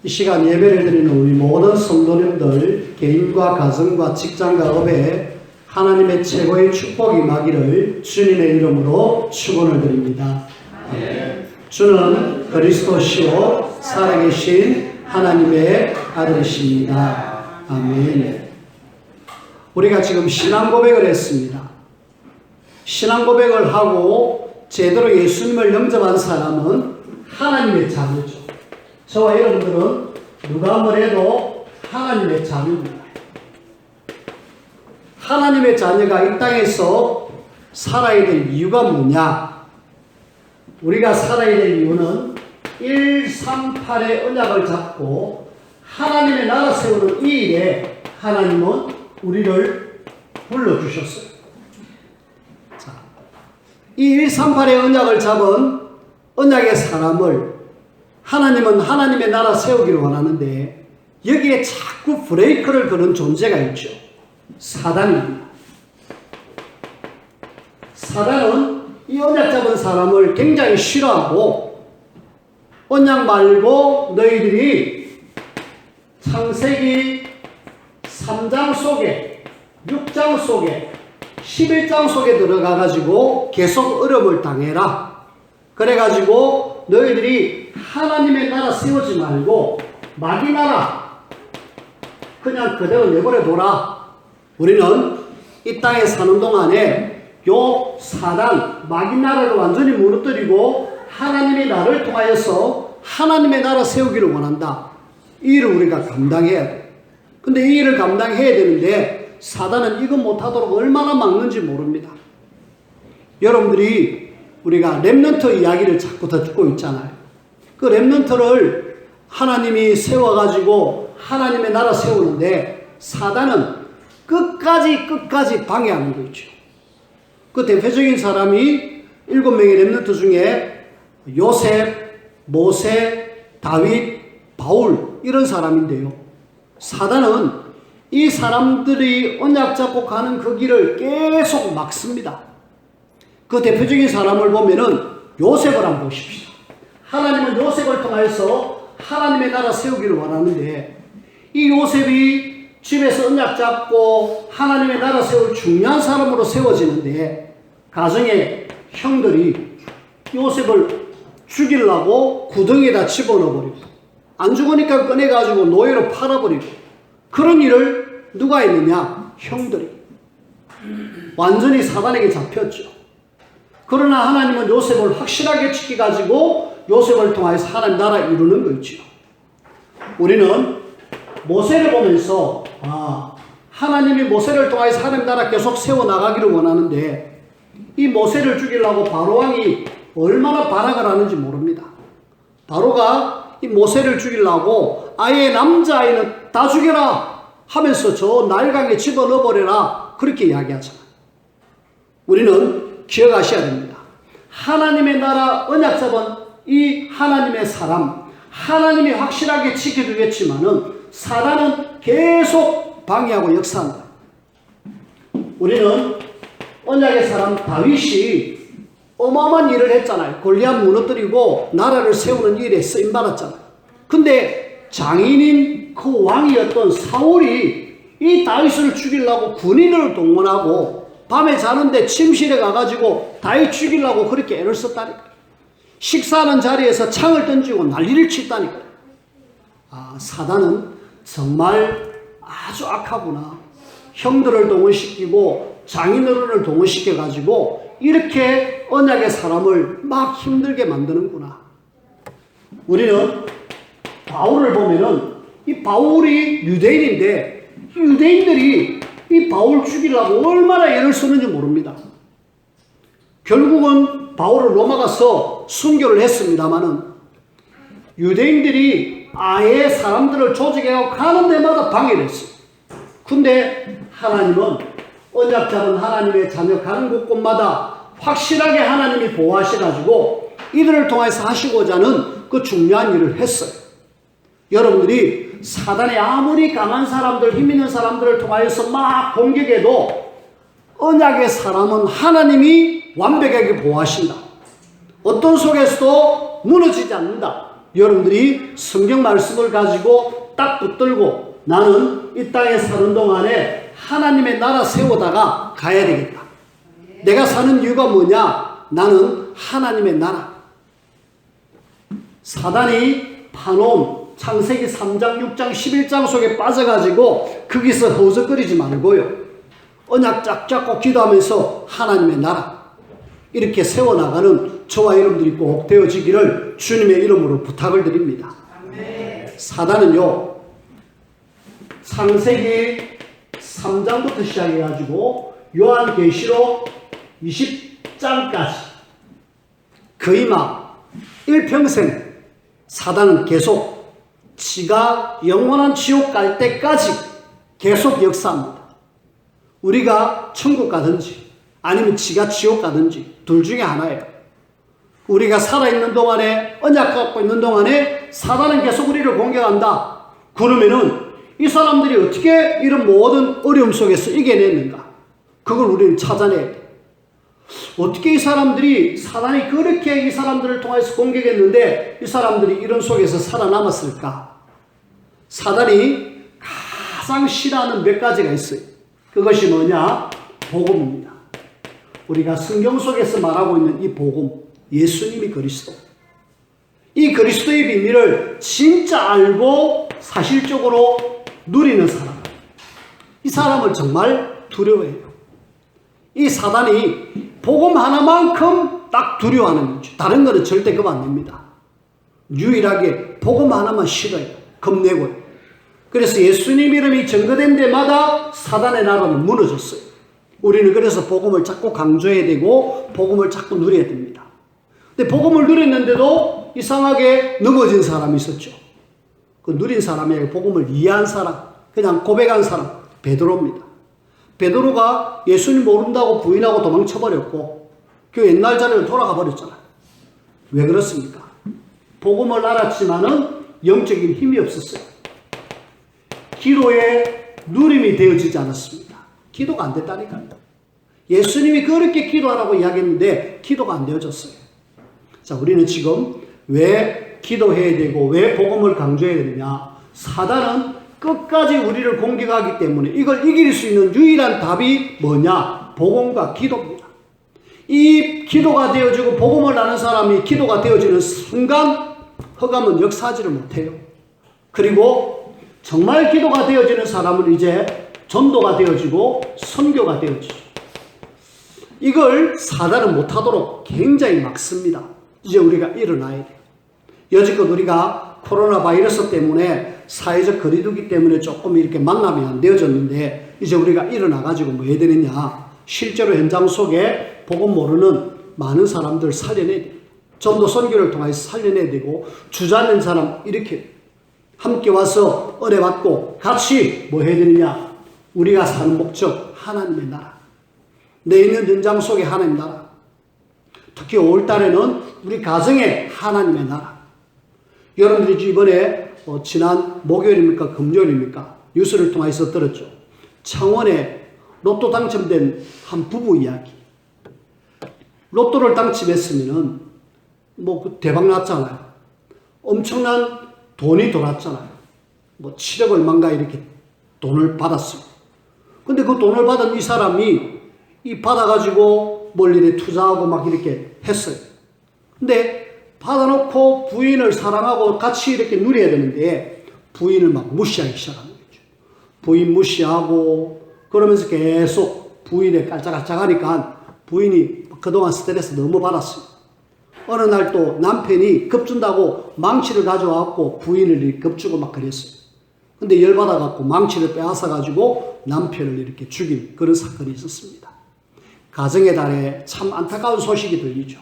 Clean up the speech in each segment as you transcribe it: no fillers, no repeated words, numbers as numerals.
이 시간 예배를 드리는 우리 모든 성도님들 개인과 가정과 직장과 업에 하나님의 최고의 축복이 임하기를 주님의 이름으로 축원을 드립니다. 아멘. 주는 그리스도시요 살아계신 하나님의 아들이십니다. 아멘. 우리가 지금 신앙 고백을 했습니다. 신앙 고백을 하고 제대로 예수님을 영접한 사람은 하나님의 자녀죠. 저와 여러분들은 누가 뭐래도 하나님의 자녀입니다. 하나님의 자녀가 이 땅에서 살아야 될 이유가 뭐냐? 우리가 살아야 될 이유는 138의 언약을 잡고 하나님의 나라 세우는 이 일에 하나님은 우리를 불러주셨어요. 자, 이 138의 언약을 잡은 언약의 사람을 하나님은 하나님의 나라 세우기를 원하는데 여기에 자꾸 브레이크를 거는 존재가 있죠. 사단입니다. 사단은 이 언약 잡은 사람을 굉장히 싫어하고 언약 말고 너희들이 창세기 3장 속에 6장 속에 11장 속에 들어가가지고 계속 어려움을 당해라. 그래가지고 너희들이 하나님의 나라 세우지 말고 마귀 나라 그냥 그대로 내버려둬라. 우리는 이 땅에 사는 동안에 요 사단 마귀 나라를 완전히 무너뜨리고 하나님의 나라를 통하여서 하나님의 나라 세우기를 원한다. 이 일을 우리가 감당해야 돼. 근데 이 일을 감당해야 되는데 사단은 이거 못하도록 얼마나 막는지 모릅니다. 여러분들이 우리가 렘넌트 이야기를 자꾸 듣고 있잖아요. 그 렘넌트를 하나님이 세워가지고 하나님의 나라 세우는데 사단은 끝까지 방해하는 거 있죠. 그 대표적인 사람이 7명의 렘넌트 중에 요셉, 모세, 다윗, 바울 이런 사람인데요. 사단은 이 사람들이 언약 잡고 가는 그 길을 계속 막습니다. 그 대표적인 사람을 보면은 요셉을 한번 보십시오. 하나님은 요셉을 통해서 하나님의 나라 세우기를 원하는데 이 요셉이 집에서 언약 잡고 하나님의 나라 세울 중요한 사람으로 세워지는데 가정의 형들이 요셉을 죽이려고 구덩이에다 집어넣어버리고 안 죽으니까 꺼내가지고 노예로 팔아버리고 그런 일을 누가 했느냐? 형들이. 완전히 사단에게 잡혔죠. 그러나 하나님은 요셉을 확실하게 지켜가지고 요셉을 통해서 하나님 나라 이루는 거 있죠. 우리는 모세를 보면서 하나님이 모세를 통해서 하나님 나라 계속 세워나가기를 원하는데 이 모세를 죽이려고 바로왕이 얼마나 발악을 하는지 모릅니다. 바로가 이 모세를 죽이려고 아예 남자아이는 다 죽여라 하면서 저 나일강에 집어넣어버려라 그렇게 이야기하잖아요. 우리는 기억하셔야 됩니다. 하나님의 나라 언약 잡은 이 하나님의 사람 하나님이 확실하게 지켜주겠지만은 사단은 계속 방해하고 역사한다. 우리는 언약의 사람 다윗이 어마어마한 일을 했잖아요. 골리앗 무너뜨리고 나라를 세우는 일에 쓰임받았잖아요. 근데 장인인 그 왕이었던 사울이 이 다윗을 죽이려고 군인을 동원하고 밤에 자는데 침실에 가가지고 다윗 죽이려고 그렇게 애를 썼다니까요. 식사하는 자리에서 창을 던지고 난리를 쳤다니까요. 사단은 정말 아주 악하구나. 형들을 동원시키고 장인어른을 동원시켜가지고 이렇게 언약의 사람을 막 힘들게 만드는구나. 우리는 바울을 보면은 이 바울이 유대인인데 유대인들이 이 바울 죽이려고 얼마나 애를 쓰는지 모릅니다. 결국은 바울을 로마 가서 순교를 했습니다마는 유대인들이 아예 사람들을 조직해서 가는 데마다 방해를 했어요. 근데 하나님은 언약 잡은 하나님의 자녀 가는 곳곳마다 확실하게 하나님이 보호하셔가지고 이들을 통해서 하시고자 하는 그 중요한 일을 했어요. 여러분들이 사단이 아무리 강한 사람들, 힘 있는 사람들을 통하여서 막 공격해도 언약의 사람은 하나님이 완벽하게 보호하신다. 어떤 속에서도 무너지지 않는다. 여러분들이 성경 말씀을 가지고 딱 붙들고 나는 이 땅에 사는 동안에 하나님의 나라 세우다가 가야 되겠다. 내가 사는 이유가 뭐냐? 나는 하나님의 나라. 사단이 파놓은 창세기 3장, 6장, 11장 속에 빠져가지고 거기서 허우적거리지 말고요. 언약 쫙 잡고 기도하면서 하나님의 나라 이렇게 세워나가는 저와 여러분들이 꼭 되어지기를 주님의 이름으로 부탁을 드립니다. 사단은요, 창세기 3장부터 시작해가지고 요한계시록 20장까지 거의 막 일평생 사단은 계속 지가 영원한 지옥 갈 때까지 계속 역사합니다. 우리가 천국 가든지 아니면 지가 지옥 가든지 둘 중에 하나예요. 우리가 살아있는 동안에, 언약 갖고 있는 동안에 사단은 계속 우리를 공격한다. 그러면은 이 사람들이 어떻게 이런 모든 어려움 속에서 이겨냈는가? 그걸 우리는 찾아내야 돼. 어떻게 이 사람들이, 사단이 그렇게 이 사람들을 통해서 공격했는데 이 사람들이 이런 속에서 살아남았을까? 사단이 가장 싫어하는 몇 가지가 있어요. 그것이 뭐냐? 복음입니다. 우리가 성경 속에서 말하고 있는 이 복음, 예수님이 그리스도. 이 그리스도의 비밀을 진짜 알고 사실적으로 누리는 사람. 이 사람을 정말 두려워해요. 이 사단이 복음 하나만큼 딱 두려워하는 거죠. 다른 거는 절대 겁 안 냅니다. 유일하게 복음 하나만 싫어요. 겁내고요. 그래서 예수님 이름이 증거된 데마다 사단의 나라는 무너졌어요. 우리는 그래서 복음을 자꾸 강조해야 되고 복음을 자꾸 누려야 됩니다. 근데 복음을 누렸는데도 이상하게 넘어진 사람이 있었죠. 그 누린 사람이 아니라 복음을 이해한 사람, 그냥 고백한 사람, 베드로입니다. 베드로가 예수님 모른다고 부인하고 도망쳐버렸고 그 옛날 자리로 돌아가 버렸잖아요. 왜 그렇습니까? 복음을 알았지만은 영적인 힘이 없었어요. 기도에 누림이 되어지지 않았습니다. 기도가 안 됐다니까요. 예수님이 그렇게 기도하라고 이야기했는데 기도가 안 되어졌어요. 자, 우리는 지금 왜 기도해야 되고 왜 복음을 강조해야 되느냐? 사단은 끝까지 우리를 공격하기 때문에 이걸 이길 수 있는 유일한 답이 뭐냐? 복음과 기도입니다. 이 기도가 되어지고 복음을 아는 사람이 기도가 되어지는 순간 흑암은 역사하지를 못해요. 그리고 정말 기도가 되어지는 사람은 이제 전도가 되어지고 선교가 되어지죠. 이걸 사단은 못하도록 굉장히 막습니다. 이제 우리가 일어나야 돼요. 여지껏 우리가 코로나 바이러스 때문에 사회적 거리두기 때문에 조금 이렇게 만남이 안 되어졌는데 이제 우리가 일어나가지고 뭐 해야 되느냐? 실제로 현장 속에 복음 모르는 많은 사람들 살려내야 돼요. 전도 선교를 통해서 살려내야 되고 주저앉는 사람 이렇게 함께 와서 은혜 받고 같이 뭐 해야 되느냐? 우리가 사는 목적 하나님의 나라. 내 있는 현장 속에 하나님의 나라. 특히 5월달에는 우리 가정에 하나님의 나라. 여러분들이 이번에 지난 목요일입니까? 금요일입니까? 뉴스를 통해서 들었죠. 창원에 로또 당첨된 한 부부 이야기. 로또를 당첨했으면은 뭐 대박 났잖아요. 엄청난 돈이 돌았잖아요. 뭐 7억 얼마인가 이렇게 돈을 받았어요. 근데 그 돈을 받은 이 사람이 이 받아가지고 멀리에 투자하고 막 이렇게 했어요. 근데 받아놓고 부인을 사랑하고 같이 이렇게 누려야 되는데 부인을 막 무시하기 시작하는 거죠. 부인 무시하고 그러면서 계속 부인에 깔짝깔짝하니까 부인이 그동안 스트레스 너무 받았어요. 어느 날 또 남편이 겁준다고 망치를 가져와갖고 부인을 이렇게 겁주고 막 그랬어요. 근데 열받아갖고 망치를 빼앗아가지고 남편을 이렇게 죽인 그런 사건이 있었습니다. 가정의 달에 참 안타까운 소식이 들리죠.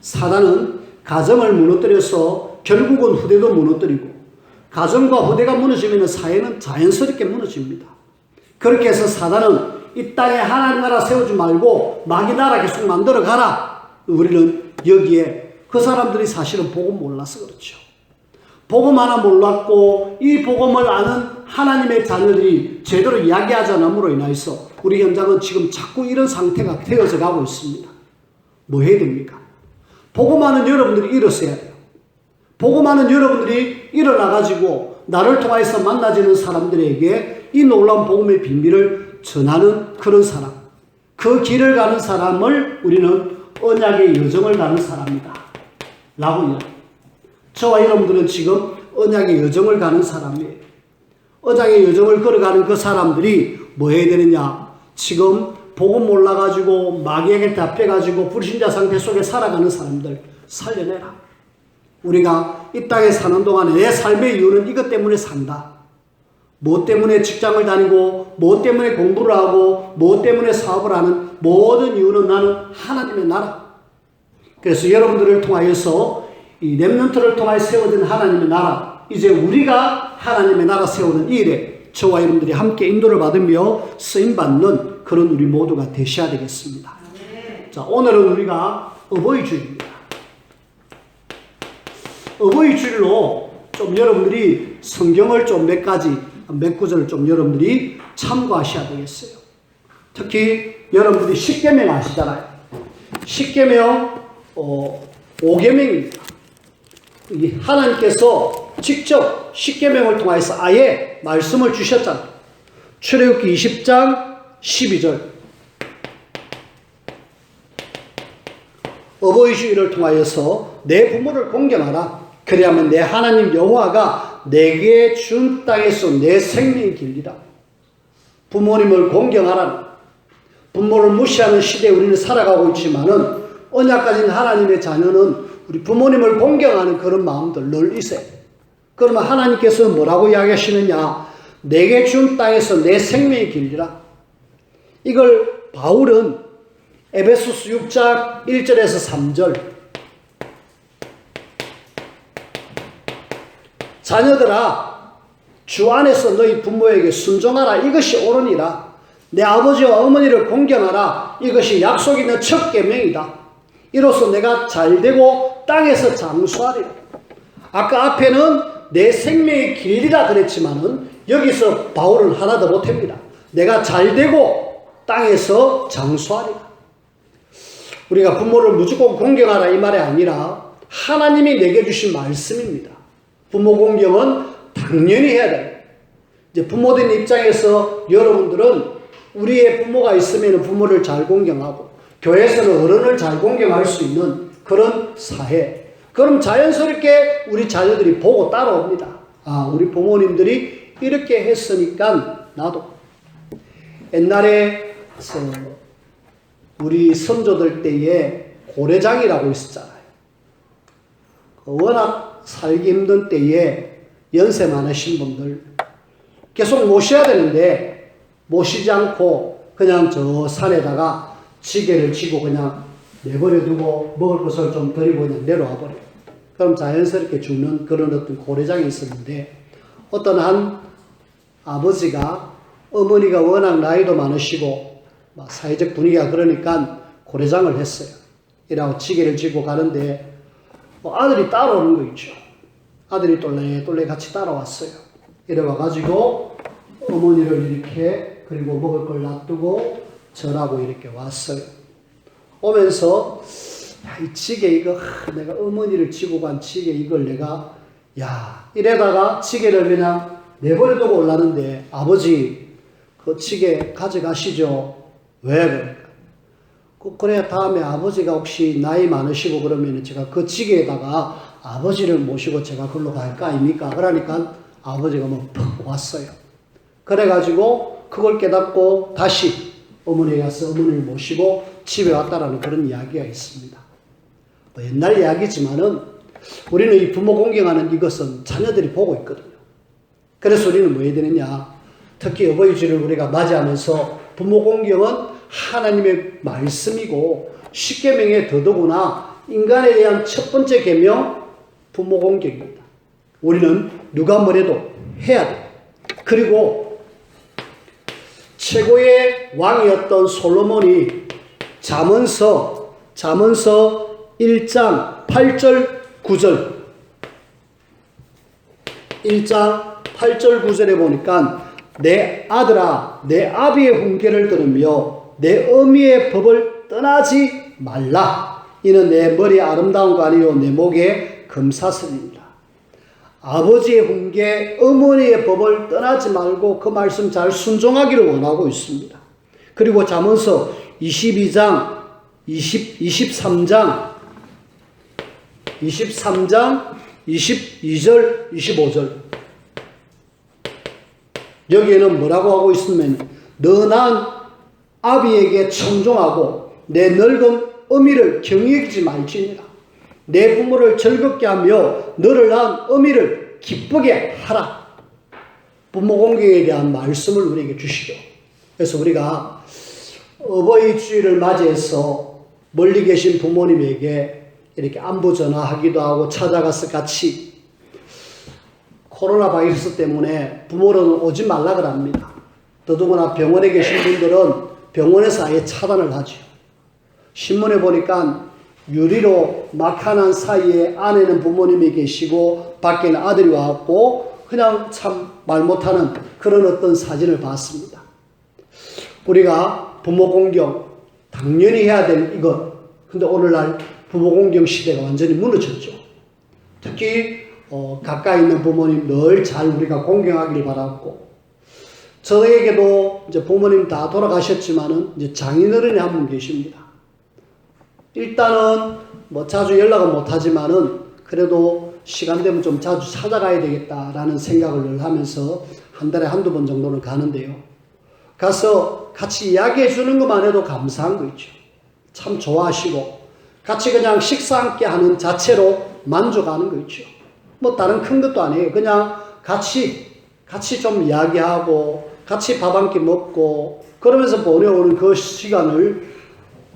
사단은 가정을 무너뜨려서 결국은 후대도 무너뜨리고 가정과 후대가 무너지면 사회는 자연스럽게 무너집니다. 그렇게 해서 사단은 이 땅에 하나님 나라 세우지 말고 마귀 나라 계속 만들어 가라. 우리는 여기에 그 사람들이 사실은 복음 몰라서 그렇죠. 복음 하나 몰랐고 이 복음을 아는 하나님의 자녀들이 제대로 이야기하지 않음으로 인해서 우리 현장은 지금 자꾸 이런 상태가 되어져 가고 있습니다. 뭐 해야 됩니까? 복음 아는 여러분들이 일어서야 돼요. 보고 많은 여러분들이 일어나가지고 나를 통해서 만나지는 사람들에게 이 놀라운 복음의 비밀을 전하는 그런 사람, 그 길을 가는 사람을 우리는 언약의 여정을 가는 사람이다 라고 이야기합니다. 저와 여러분들은 지금 언약의 여정을 가는 사람이에요. 언약의 여정을 걸어가는 그 사람들이 뭐 해야 되느냐? 지금 복음 몰라가지고 마귀에게 잡혀가지고 불신자 상태 속에 살아가는 사람들 살려내라. 우리가 이 땅에 사는 동안에 내 삶의 이유는 이것 때문에 산다. 뭐 때문에 직장을 다니고, 뭐 때문에 공부를 하고, 뭐 때문에 사업을 하는 모든 이유는 나는 하나님의 나라. 그래서 여러분들을 통하여서 이 렘넌트를 통하여 세워진 하나님의 나라, 이제 우리가 하나님의 나라 세우는 이 일에 저와 여러분들이 함께 인도를 받으며 쓰임받는 그런 우리 모두가 되셔야 되겠습니다. 자, 오늘은 우리가 어버이 주일입니다. 어버이 주일로 좀 여러분들이 성경을 좀 몇 구절을 좀 여러분들이 참고하셔야 되겠어요. 특히 여러분들이 십계명 아시잖아요. 십계명 5계명입니다. 하나님께서 직접 십계명을 통해서 아예 말씀을 주셨잖아요. 출애굽기 20장 12절. 어버이 주일을 통하여서 내 부모를 공경하라. 그리하면 내 하나님 여호와가 내게 준 땅에서 내 생명이 길리라. 부모님을 공경하라. 부모를 무시하는 시대에 우리는 살아가고 있지만은 언약 가진 하나님의 자녀는 우리 부모님을 공경하는 그런 마음들 늘 있어요. 그러면 하나님께서 뭐라고 이야기하시느냐? 내게 준 땅에서 내 생명이 길리라. 이걸 바울은 에베소서 6장 1절에서 3절, 자녀들아 주 안에서 너희 부모에게 순종하라. 이것이 옳으니라. 내 아버지와 어머니를 공경하라. 이것이 약속 있는 첫 계명이다. 이로써 내가 잘되고 땅에서 장수하리라. 아까 앞에는 내 생명이 길리라 그랬지만은 여기서 바울은 하나 더 보탭니다. 내가 잘되고 땅에서 장수하리라. 우리가 부모를 무조건 공경하라 이 말이 아니라 하나님이 내게 주신 말씀입니다. 부모 공경은 당연히 해야 돼요. 이제 부모된 입장에서 여러분들은 우리의 부모가 있으면 부모를 잘 공경하고 교회에서는 어른을 잘 공경할 수 있는 그런 사회. 그럼 자연스럽게 우리 자녀들이 보고 따라옵니다. 아, 우리 부모님들이 이렇게 했으니까 나도. 옛날에 우리 선조들 때에 고래장이라고 있었잖아요. 워낙 살기 힘든 때에 연세 많으신 분들 계속 모셔야 되는데 모시지 않고 그냥 저 산에다가 지게를 치고 그냥 내버려 두고 먹을 것을 좀 드리고 그냥 내려와 버려요. 그럼 자연스럽게 죽는 그런 어떤 고래장이 있었는데 어떤 한 아버지가 어머니가 워낙 나이도 많으시고 사회적 분위기가 그러니까 고래장을 했어요. 이라고 지게를 지고 가는데 아들이 따라오는 거 있죠. 아들이 똘레똘레 같이 따라왔어요. 이래 와가지고 어머니를 이렇게 그리고 먹을 걸 놔두고 절하고 이렇게 왔어요. 오면서 이 지게 이거 내가 어머니를 지고 간 지게 이걸 내가 이래다가 지게를 그냥 내버려두고 올라는데 아버지 그 지게 가져가시죠. 왜 그럴까? 그래야 다음에 아버지가 혹시 나이 많으시고 그러면 제가 그 지게에다가 아버지를 모시고 제가 그걸로 갈까 아닙니까? 그러니까 아버지가 푹 왔어요. 그래가지고 그걸 깨닫고 다시 어머니에 가서 어머니를 모시고 집에 왔다라는 그런 이야기가 있습니다. 옛날 이야기지만은 우리는 이 부모 공경하는 이것은 자녀들이 보고 있거든요. 그래서 우리는 뭐 해야 되느냐? 특히 어버이주를 우리가 맞이하면서 부모 공경은 하나님의 말씀이고 십계명에 더더구나 인간에 대한 첫 번째 계명 부모 공경입니다. 우리는 누가 뭐래도 해야 돼요. 그리고 최고의 왕이었던 솔로몬이 잠언서 1장 8절 9절 1장 8절 9절에 보니까 내 아들아 내 아비의 훈계를 들으며 내 어미의 법을 떠나지 말라. 이는 내 머리에 아름다운 거 아니요 내 목에 금사슬입니다. 아버지의 훈계, 어머니의 법을 떠나지 말고 그 말씀 잘 순종하기를 원하고 있습니다. 그리고 잠언서 22장, 23장, 22절, 25절. 여기에는 뭐라고 하고 있으면, 너 낳은 아비에게 청종하고 내 늙은 어미를 경외하지 말지니라. 내 부모를 즐겁게 하며 너를 낳은 어미를 기쁘게 하라. 부모 공경에 대한 말씀을 우리에게 주시죠. 그래서 우리가 어버이 주일을 맞이해서 멀리 계신 부모님에게 이렇게 안부 전화하기도 하고 찾아가서 같이, 코로나 바이러스 때문에 부모는 오지 말라 그럽니다. 더더구나 병원에 계신 분들은 병원에서 아예 차단을 하죠. 신문에 보니까 유리로 막하는 사이에 안에는 부모님이 계시고 밖에는 아들이 와갖고 그냥 참 말 못하는 그런 어떤 사진을 봤습니다. 우리가 부모 공경 당연히 해야 될 이것. 근데 오늘날 부모 공경 시대가 완전히 무너졌죠. 특히 가까이 있는 부모님 늘 잘 우리가 공경하길 바랐고, 저에게도 이제 부모님 다 돌아가셨지만은 이제 장인어른이 한 분 계십니다. 일단은 뭐 자주 연락은 못하지만은 그래도 시간 되면 좀 자주 찾아가야 되겠다라는 생각을 늘 하면서 한 달에 한두 번 정도는 가는데요. 가서 같이 이야기해 주는 것만 해도 감사한 거 있죠. 참 좋아하시고 같이 그냥 식사 함께 하는 자체로 만족하는 거 있죠. 뭐 다른 큰 것도 아니에요. 그냥 같이 좀 이야기하고 같이 밥 한 끼 먹고 그러면서 보내오는 그 시간을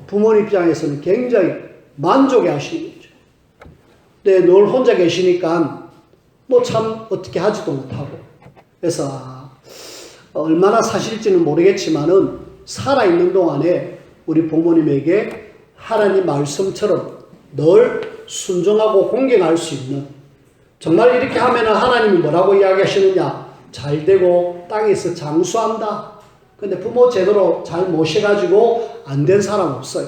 부모님 입장에서는 굉장히 만족해 하시는 거죠. 근데 늘 혼자 계시니까 뭐 참 어떻게 하지도 못하고, 그래서 얼마나 사실지는 모르겠지만은 살아있는 동안에 우리 부모님에게 하나님 말씀처럼 늘 순종하고 공경할 수 있는, 정말 이렇게 하면은 하나님이 뭐라고 이야기하시느냐, 잘 되고 땅에서 장수한다. 근데 부모 제대로 잘 모셔가지고 안 된 사람 없어요.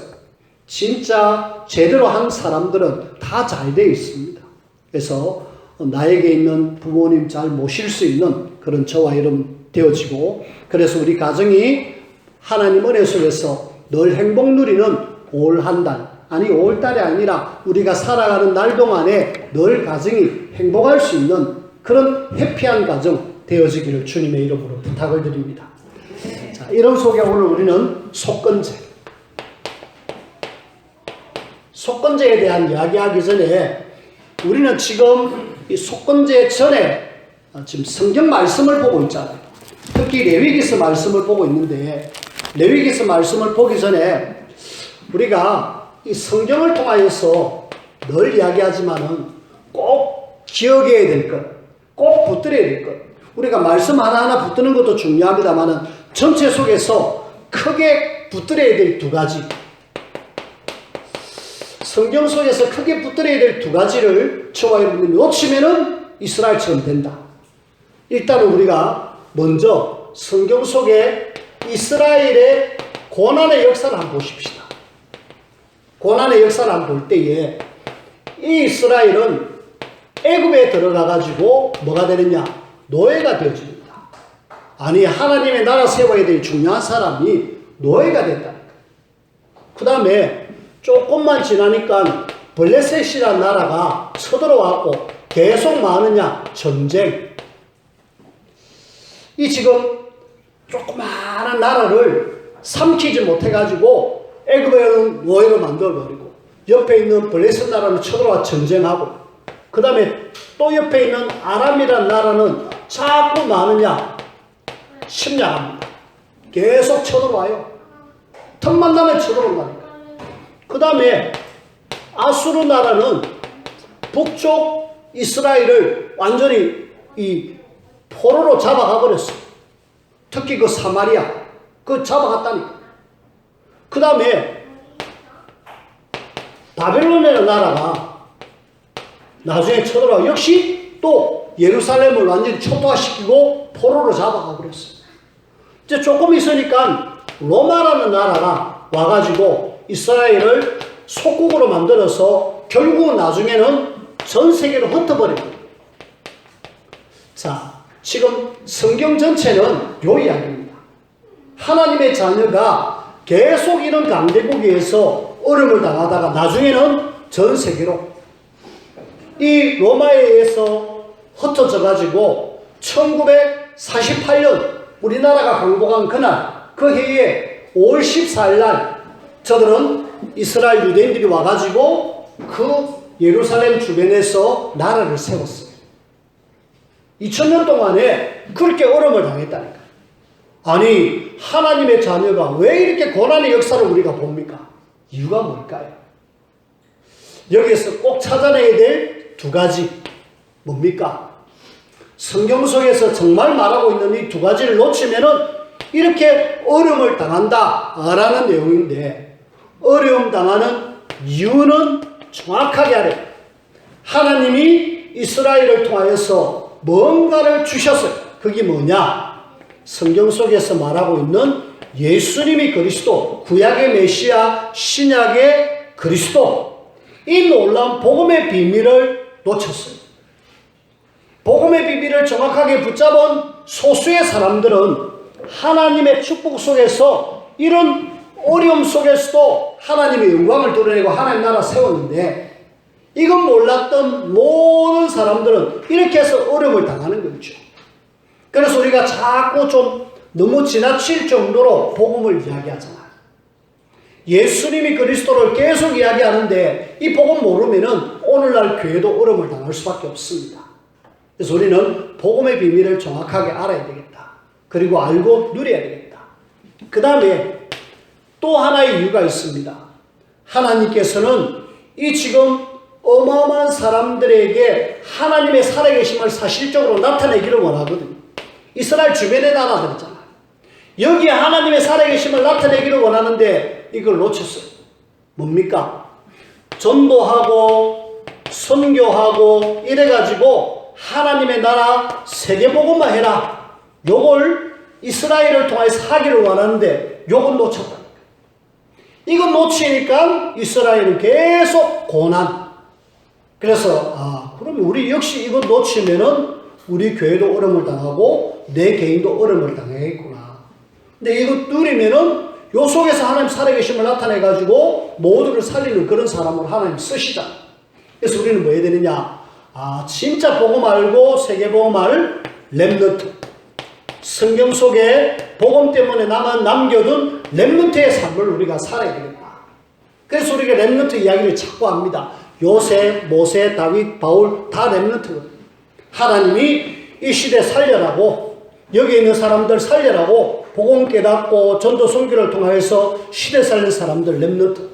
진짜 제대로 한 사람들은 다 잘 되어 있습니다. 그래서 나에게 있는 부모님 잘 모실 수 있는 그런 저와 여러분 되어지고, 그래서 우리 가정이 하나님 은혜 속에서 늘 행복 누리는 올 한 달, 아니 5월달이 아니라 우리가 살아가는 날 동안에 늘 가정이 행복할 수 있는 그런 해피한 가정 되어지기를 주님의 이름으로 부탁을 드립니다. 자, 이런 속에 오늘 우리는 속건제에 대한 이야기하기 전에 우리는 지금 이 속건제 전에 지금 성경 말씀을 보고 있잖아요. 특히 레위기서 말씀을 보고 있는데, 레위기서 말씀을 보기 전에 우리가 이 성경을 통하여서 늘 이야기하지만은 꼭 기억해야 될 것, 꼭 붙들어야 될 것. 우리가 말씀 하나하나 붙드는 것도 중요합니다만은 전체 속에서 크게 붙들어야 될 두 가지, 성경 속에서 크게 붙들어야 될 두 가지를 저와 여러분이 놓치면은 이스라엘처럼 된다. 일단은 우리가 먼저 성경 속에 이스라엘의 고난의 역사를 한번 보십시다. 고난의 역사를 한번 볼 때에 이 이스라엘은 애굽에 들어가가지고 뭐가 되느냐? 노예가 되어집니다. 아니, 하나님의 나라 세워야 될 중요한 사람이 노예가 됐다니까. 그 다음에 조금만 지나니까 블레셋이라는 나라가 쳐들어왔고 계속 많으냐? 전쟁. 이 지금 조그마한 나라를 삼키지 못해가지고 애굽에는 노예로 만들어버리고, 옆에 있는 블레셋 나라는 쳐들어와 전쟁하고, 그 다음에 또 옆에 있는 아람이라는 나라는 자꾸 많으냐? 침략합니다. 계속 쳐들어와요. 틈만 나면 쳐들어온다니까. 그 다음에 아수르 나라는 북쪽 이스라엘을 완전히 이 포로로 잡아가 버렸어. 특히 그 사마리아, 그 잡아갔다니까. 그 다음에 바벨론이라는 나라가 나중에 쳐들어와 역시 또 예루살렘을 완전히 초토화시키고 포로로 잡아가 버렸어. 이제 조금 있으니까 로마라는 나라가 와가지고 이스라엘을 속국으로 만들어서 결국은 나중에는 전 세계로 흩어버리고, 자, 지금 성경 전체는 요 이야기입니다. 하나님의 자녀가 계속 이런 강대국에서 어려움을 당하다가 나중에는 전 세계로 이 로마에 의해서 흩어져 가지고 1948년 우리나라가 강복한 그날 그 해에 5월 14일 날 저들은 이스라엘 유대인들이 와가지고 그 예루살렘 주변에서 나라를 세웠어요. 2000년 동안에 그렇게 어려움을 당했다니까. 아니, 하나님의 자녀가 왜 이렇게 고난의 역사를 우리가 봅니까? 이유가 뭘까요? 여기에서 꼭 찾아내야 될 두 가지. 뭡니까? 성경 속에서 정말 말하고 있는 이 두 가지를 놓치면은 이렇게 어려움을 당한다라는 내용인데, 어려움 당하는 이유는 정확하게 알아요. 하나님이 이스라엘을 통하여서 뭔가를 주셨어요. 그게 뭐냐? 성경 속에서 말하고 있는 예수님이 그리스도, 구약의 메시아, 신약의 그리스도, 이 놀라운 복음의 비밀을 놓쳤어요. 복음의 비밀을 정확하게 붙잡은 소수의 사람들은 하나님의 축복 속에서 이런 어려움 속에서도 하나님의 영광을 드러내고 하나님 나라 세웠는데, 이건 몰랐던 모든 사람들은 이렇게 해서 어려움을 당하는 거죠. 그래서 우리가 자꾸 좀 너무 지나칠 정도로 복음을 이야기하잖아요. 예수님이 그리스도를 계속 이야기하는데 이 복음 모르면은 오늘날 교회도 어려움을 당할 수밖에 없습니다. 그래서 우리는 복음의 비밀을 정확하게 알아야 되겠다. 그리고 알고 누려야 되겠다. 그 다음에 또 하나의 이유가 있습니다. 하나님께서는 이 지금 어마어마한 사람들에게 하나님의 살아계심을 사실적으로 나타내기를 원하거든요. 이스라엘 주변의 나라들이잖아요. 여기에 하나님의 살아계심을 나타내기를 원하는데 이걸 놓쳤어요. 뭡니까? 전도하고 선교하고 이래가지고 하나님의 나라 세계복음만 해라. 요걸 이스라엘을 통해서 하기를 원하는데 요건 놓쳤다. 이건 놓치니까 이스라엘은 계속 고난. 그래서 그러면 우리 역시 이거 놓치면은 우리 교회도 어려움을 당하고 내 개인도 어려움을 당하겠구나. 근데 이거 누리면은 요 속에서 하나님 살아계심을 나타내가지고 모두를 살리는 그런 사람으로 하나님 쓰시잖아. 그래서 우리는 뭐 해야 되느냐? 진짜 복음 알고 세계복음 알 렘넌트. 성경 속에 복음 때문에 남겨둔 렘넌트의 삶을 우리가 살아야 되겠다. 그래서 우리가 렘넌트 이야기를 자꾸 합니다. 요셉, 모세, 다윗, 바울 다 렘넌트거든요. 하나님이 이 시대 살려라고, 여기 있는 사람들 살려라고 복음 깨닫고 전도 선교를 통해서 시대 살린 사람들 렘넌트.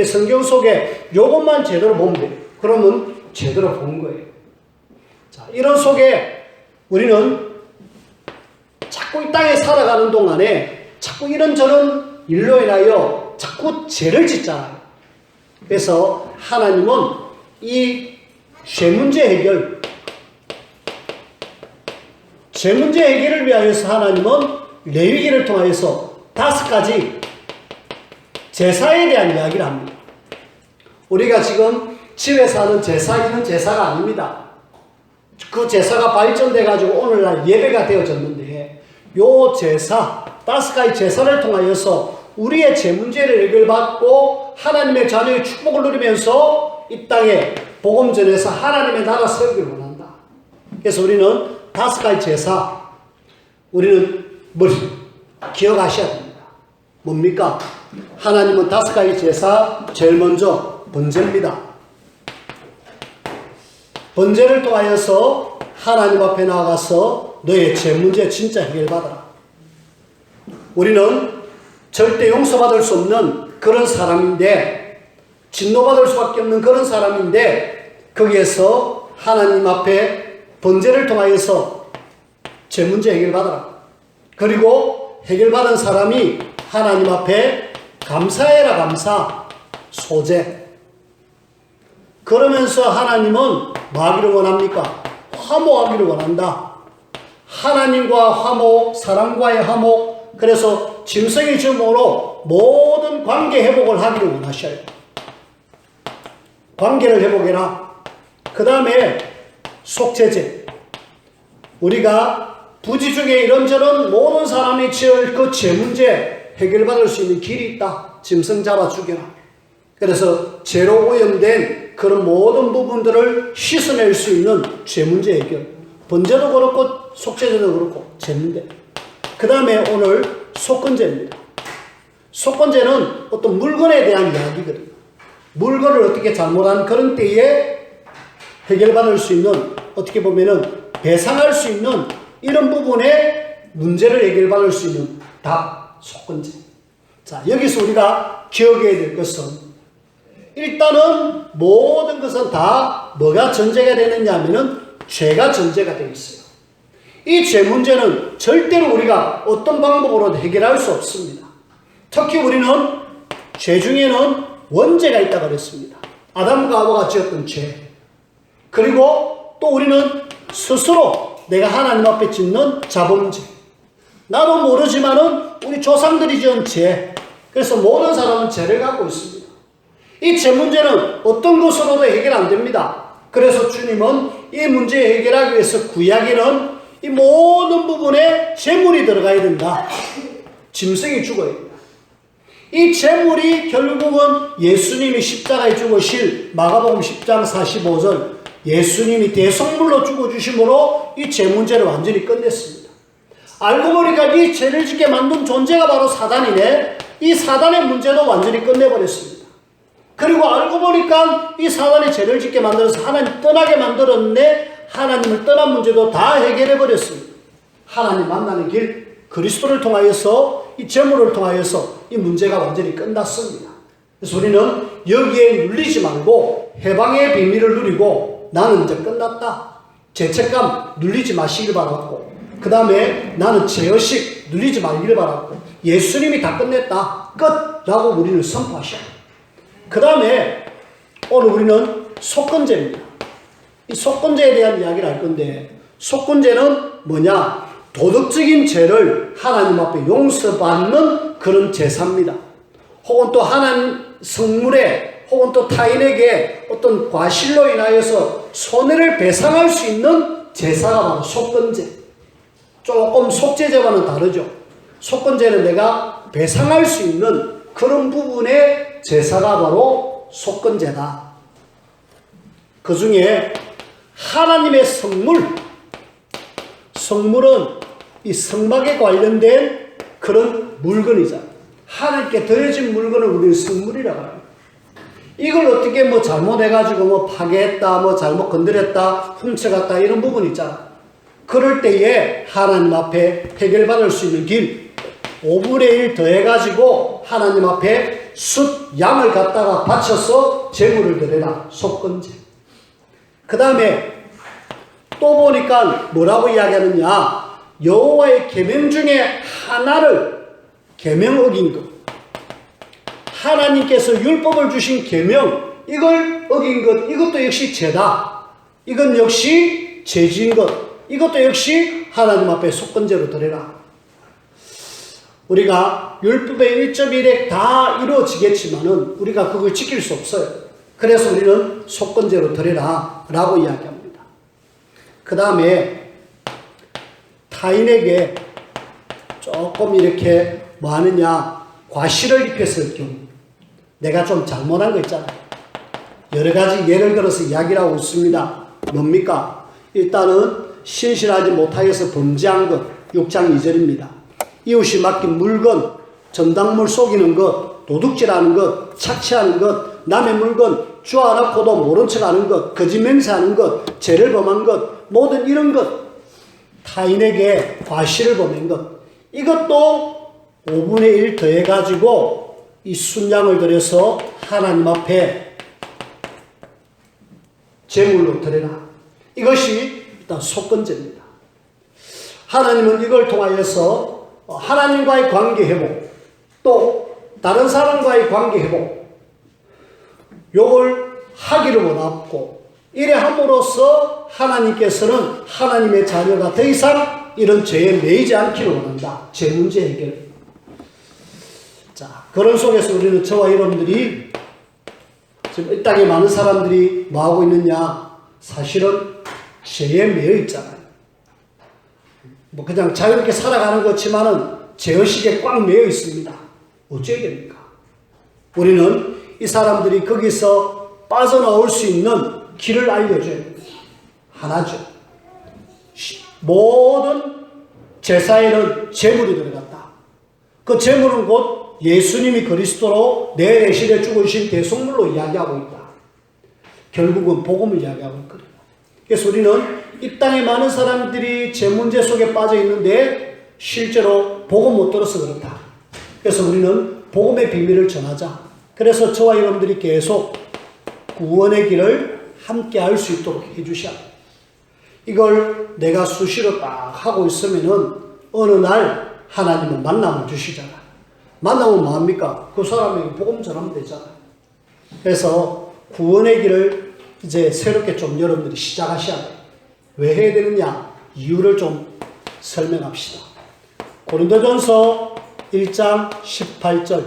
성경 속에 요것만 제대로 보면 돼요. 그러면 제대로 본 거예요. 자, 이런 속에 우리는 자꾸 이 땅에 살아가는 동안에 자꾸 이런저런 일로 인하여 자꾸 죄를 짓잖아요. 그래서 하나님은 이 죄 문제 해결을 위하여서 하나님은 레위기를 통해서 5가지 제사에 대한 이야기를 합니다. 우리가 지금 집에서 하는 제사는 제사가 아닙니다. 그 제사가 발전돼가지고 오늘날 예배가 되어졌는데, 요 제사, 5가지 제사를 통하여서 우리의 죄 문제를 해결받고 하나님의 자녀의 축복을 누리면서 이 땅에 복음 전해서 하나님의 나라 세우기를 원한다. 그래서 우리는 5가지 제사, 우리는 뭘 기억하셔야 됩니다. 뭡니까? 하나님은 5가지 제사, 제일 먼저 번제입니다. 번제를 통하여서 하나님 앞에 나아가서 너의 죄 문제 진짜 해결받아라. 우리는 절대 용서받을 수 없는 그런 사람인데, 진노받을 수밖에 없는 그런 사람인데, 거기에서 하나님 앞에 번제를 통하여서 죄 문제 해결받아라. 그리고 해결받은 사람이 하나님 앞에 감사해라. 감사, 소재. 그러면서 하나님은 뭐 하기를 원합니까? 화목하기를 원한다. 하나님과 화목, 사람과의 화목. 그래서 짐승의 주먹으로 모든 관계 회복을 하기를 원하셔요. 관계를 회복해라. 그 다음에 속죄제. 우리가 부지 중에 이런저런 모든 사람이 지을 그 죄 문제 해결받을 수 있는 길이 있다. 짐승 잡아 죽여라. 그래서 죄로 오염된 그런 모든 부분들을 씻어낼 수 있는 죄 문제 해결. 번제도 그렇고 속죄제도 그렇고 죄 문제. 그 다음에 오늘 속건제입니다. 속건제는 어떤 물건에 대한 이야기거든요. 물건을 어떻게 잘못한 그런 때에 해결받을 수 있는, 어떻게 보면은 배상할 수 있는 이런 부분에 문제를 해결받을 수 있는 답, 속건제. 자, 여기서 우리가 기억해야 될 것은 일단은 모든 것은 다 뭐가 전제가 되느냐 하면은 죄가 전제가 되어 있어요. 이 죄 문제는 절대로 우리가 어떤 방법으로도 해결할 수 없습니다. 특히 우리는 죄 중에는 원죄가 있다고 그랬습니다. 아담과 하와가 지었던 죄. 그리고 또 우리는 스스로 내가 하나님 앞에 짓는 자범죄. 나도 모르지만은 우리 조상들이 지은 죄. 그래서 모든 사람은 죄를 갖고 있습니다. 이 죄 문제는 어떤 것으로도 해결 안 됩니다. 그래서 주님은 이 문제 해결하기 위해서 구약에는 이 모든 부분에 제물이 들어가야 된다. 짐승이 죽어야 된다. 이 제물이 결국은 예수님이 십자가에 죽으실 마가복음 10장 45절 예수님이 대성물로 죽어주심으로 이 죄 문제를 완전히 끝냈습니다. 알고 보니까 이 죄를 짓게 만든 존재가 바로 사단이네. 이 사단의 문제도 완전히 끝내버렸습니다. 그리고 알고 보니까 이 사단이 죄를 짓게 만들어서 하나님 떠나게 만들었네. 하나님을 떠난 문제도 다 해결해버렸습니다. 하나님 만나는 길, 그리스도를 통하여서 이 제물을 통하여서 이 문제가 완전히 끝났습니다. 그래서 우리는 여기에 눌리지 말고 해방의 비밀을 누리고 나는 이제 끝났다. 죄책감 눌리지 마시길 바랐고, 그 다음에 나는 죄의식 눌리지 말기를 바랐고, 예수님이 다 끝냈다. 끝! 라고 우리는 선포하셔. 그 다음에 오늘 우리는 속건제입니다. 이 속건제에 대한 이야기를 할 건데, 속건제는 뭐냐? 도덕적인 죄를 하나님 앞에 용서받는 그런 제사입니다. 혹은 또 하나님 성물에 혹은 또 타인에게 어떤 과실로 인하여서 손해를 배상할 수 있는 제사가 바로 속건제. 조금 속죄제와는 다르죠. 속건제는 내가 배상할 수 있는 그런 부분의 제사가 바로 속건제다. 그 중에 하나님의 성물은 이 성막에 관련된 그런 물건이잖아요. 하나님께 드려진 물건을 우리는 성물이라고 합니다. 이걸 어떻게 뭐 잘못해가지고 뭐 파괴했다, 뭐 잘못 건드렸다, 훔쳐갔다 이런 부분이 있잖아. 그럴 때에 하나님 앞에 해결받을 수 있는 길, 5분의 1 더해가지고 하나님 앞에 양을 갖다가 바쳐서 제물을 드려라. 속건제. 그 다음에 또 보니까 뭐라고 이야기하느냐. 여호와의 계명 중에 하나를 계명 어긴 것. 하나님께서 율법을 주신 계명, 이걸 어긴 것, 이것도 역시 죄다. 이건 역시 죄진 것. 이것도 역시 하나님 앞에 속건제로 드려라. 우리가 율법의 1.1에 다 이루어지겠지만은 우리가 그걸 지킬 수 없어요. 그래서 우리는 속건제로 드려라 라고 이야기합니다. 그 다음에 타인에게 조금 이렇게 뭐 하느냐, 과실을 입혔을 경우, 내가 좀 잘못한 거 있잖아요. 여러 가지 예를 들어서 이야기를 하고 있습니다. 뭡니까? 일단은 신실하지 못하여서 범죄한 것, 6장 2절입니다. 이웃이 맡긴 물건, 전당물 속이는 것, 도둑질하는 것, 착취하는 것, 남의 물건 주워놓고도 모른 척하는 것, 거짓 맹세하는 것, 죄를 범한 것, 모든 이런 것, 타인에게 과실을 범한 것, 이것도 5분의 1 더해가지고 이 순양을 들여서 하나님 앞에 제물로 드려라. 이것이 일단 속건제입니다. 하나님은 이걸 통하여서 하나님과의 관계 회복, 또 다른 사람과의 관계 회복, 요걸 하기를 원하고, 이래 함으로써 하나님께서는 하나님의 자녀가 더 이상 이런 죄에 매이지 않기를 원한다. 죄 문제 해결. 자, 그런 속에서 우리는 저와 여러분들이 지금 이 땅에 많은 사람들이 뭐 하고 있느냐? 사실은 죄에 매여 있잖아요. 뭐 그냥 자유롭게 살아가는 것지만은 제어식에 꽉 매여 있습니다. 어째야 됩니까? 우리는 이 사람들이 거기서 빠져나올 수 있는 길을 알려줘야 됩니다. 하나죠. 모든 제사에는 제물이 들어갔다. 그 제물은 곧 예수님이 그리스도로 내 대신에 죽으신 대속물로 이야기하고 있다. 결국은 복음을 이야기하고 있거든요. 그래서 우리는 이 땅에 많은 사람들이 제 문제 속에 빠져 있는데 실제로 복음 못 들어서 그렇다. 그래서 우리는 복음의 비밀을 전하자. 그래서 저와 여러분들이 계속 구원의 길을 함께 할 수 있도록 해주셔야 합니다. 이걸 내가 수시로 딱 하고 있으면은 어느 날 하나님은 만남을 주시잖아요. 만나면 뭐합니까? 그 사람에게 복음 전하면 되잖아요. 그래서 구원의 길을 이제 새롭게 좀 여러분들이 시작하셔야 돼요. 왜 해야 되느냐? 이유를 좀 설명합시다. 고린도전서 1장 18절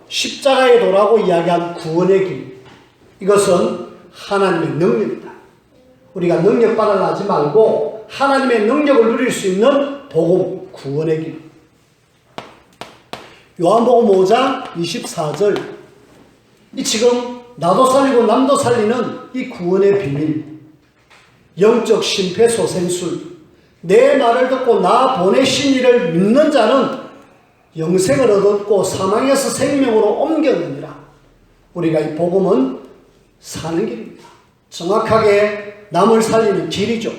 십자가의 도라고 이야기한 구원의 길, 이것은 하나님의 능력이다. 우리가 능력 받으려 하지 말고 하나님의 능력을 누릴 수 있는 복음, 구원의 길. 요한복음 5장 24절, 이 지금 나도 살리고 남도 살리는 이 구원의 비밀, 영적 심폐소생술, 내 말을 듣고 나 보내신 이를 믿는 자는 영생을 얻었고 사망에서 생명으로 옮겼느니라. 우리가 이 복음은 사는 길입니다. 정확하게 남을 살리는 길이죠.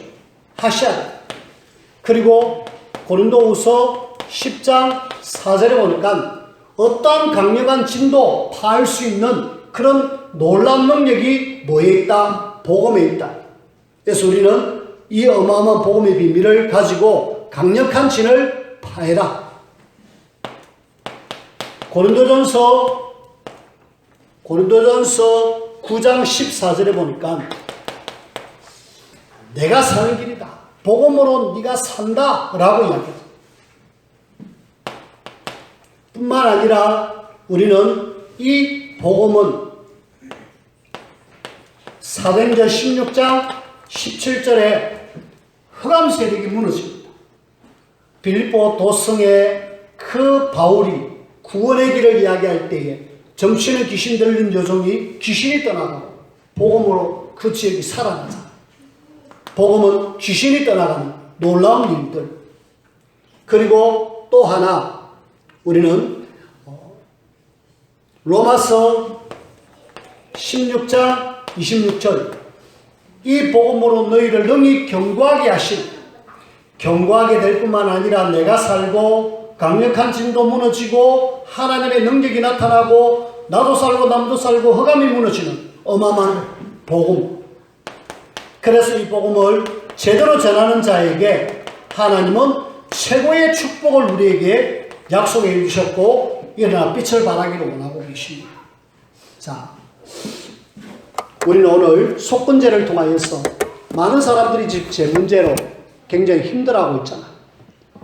하셔야 돼요. 그리고 고린도후서 10장 4절에 보니까 어떠한 강력한 진도 파할 수 있는 그런 놀라운 능력이 뭐에 있다? 복음에 있다. 그래서 우리는 이 어마어마한 복음의 비밀을 가지고 강력한 진을 파해라. 고린도전서 9장 14절에 보니까 내가 사는 길이다. 복음으로 네가 산다 라고 이야기합니다. 뿐만 아니라 우리는 이 복음은 사도행전 16장 17절에 흑암 세력이 무너집니다. 빌립보 도성에 그 바울이 구원의 길을 이야기할 때에 점치는 귀신 들린 여종이 귀신이 떠나가고 복음으로 그 지역이 살아나잖아요. 복음은 귀신이 떠나가는 놀라운 일들. 그리고 또 하나 우리는 로마서 16장 26절, 이 복음으로 너희를 능히 견고하게 하신, 견고하게 될 뿐만 아니라 내가 살고 강력한 진도 무너지고 하나님의 능력이 나타나고 나도 살고 남도 살고 흑암이 무너지는 어마어마한 복음. 그래서 이 복음을 제대로 전하는 자에게 하나님은 최고의 축복을 우리에게 약속해 주셨고 일어나 빛을 발하기를 원하고 계십니다. 자, 우리는 오늘 속건제를 통하여서 많은 사람들이 지금 제 문제로 굉장히 힘들어하고 있잖아.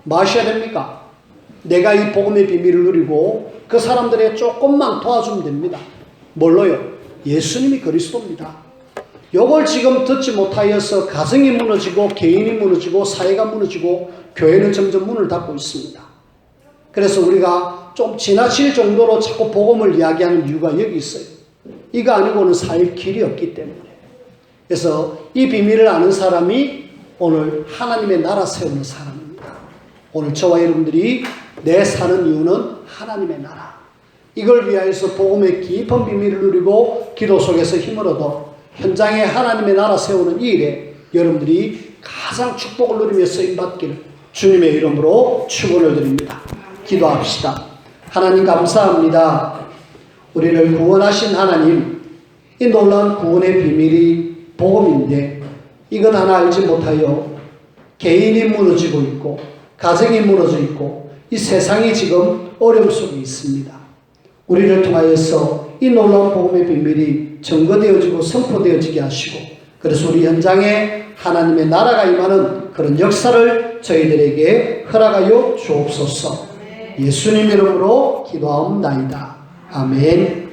뭐 하셔야 됩니까? 내가 이 복음의 비밀을 누리고 그 사람들에게 조금만 도와주면 됩니다. 뭘로요? 예수님이 그리스도입니다. 요걸 지금 듣지 못하여서 가정이 무너지고 개인이 무너지고 사회가 무너지고 교회는 점점 문을 닫고 있습니다. 그래서 우리가 좀 지나칠 정도로 자꾸 복음을 이야기하는 이유가 여기 있어요. 이거 아니고는 살 길이 없기 때문에. 그래서 이 비밀을 아는 사람이 오늘 하나님의 나라 세우는 사람입니다. 오늘 저와 여러분들이 내 사는 이유는 하나님의 나라. 이걸 위하여서 복음의 깊은 비밀을 누리고 기도 속에서 힘을 얻어 현장에 하나님의 나라 세우는 이 일에 여러분들이 가장 축복을 누리며 쓰임받기를 주님의 이름으로 축원을 드립니다. 기도합시다. 하나님 감사합니다. 우리를 구원하신 하나님, 이 놀라운 구원의 비밀이 복음인데 이것 하나 알지 못하여 개인이 무너지고 있고 가정이 무너져 있고 이 세상이 지금 어려움 속에 있습니다. 우리를 통하여서 이 놀라운 복음의 비밀이 증거되어지고 선포되어지게 하시고 그래서 우리 현장에 하나님의 나라가 임하는 그런 역사를 저희들에게 허락하여 주옵소서. 예수님 이름으로 기도하옵나이다. 아멘.